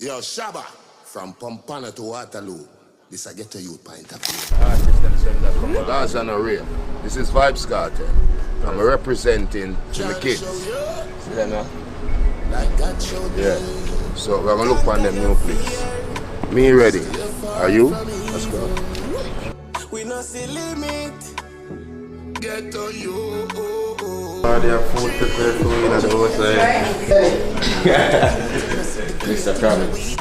Yo, Shabba, from Pompana to Waterloo. This I get to you point of view. That's not real. This is vybz kartel. I'm representing to the kids. See that now? Yeah. So we're gonna look on them new place. Me ready. Are you? Let's go. We not see limit. Get to you. They have food prepared for you at the outside. Mr. Travis.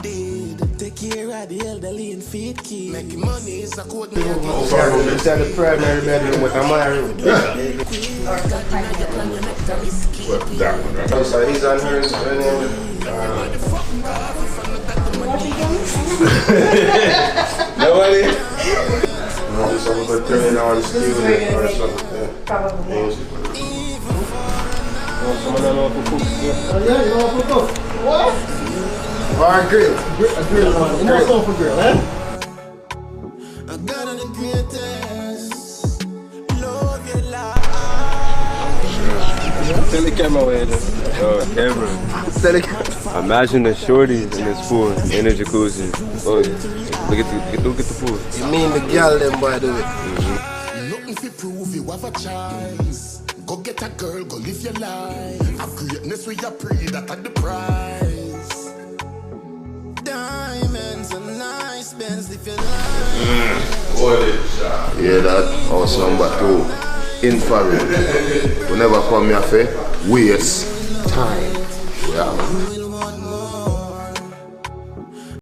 Take care of the elderly and feed kids. Making money is a code. It's at the primary bedroom with a room. So he's on hers. Nobody? No, someone could turn on the studio or something. Probably. Someone don't know how to cook. Oh yeah, you know how to cook. What? Or grill. Grill. You know something for grill, eh? I got the greatest love your life. Tell the camera where it is. Oh, camera. Tell the camera. Imagine the shorties in this pool, in the jacuzzi. Oh, look at the pool. You mean the girl them, by the way? Nothing to prove you have a choice. Go get a girl, go live your life. A greatness we are pray that at the price. Diamonds and nice Benz, live your life. Yeah, that house number 2. Infrared. Whenever come here, waste time. Yeah.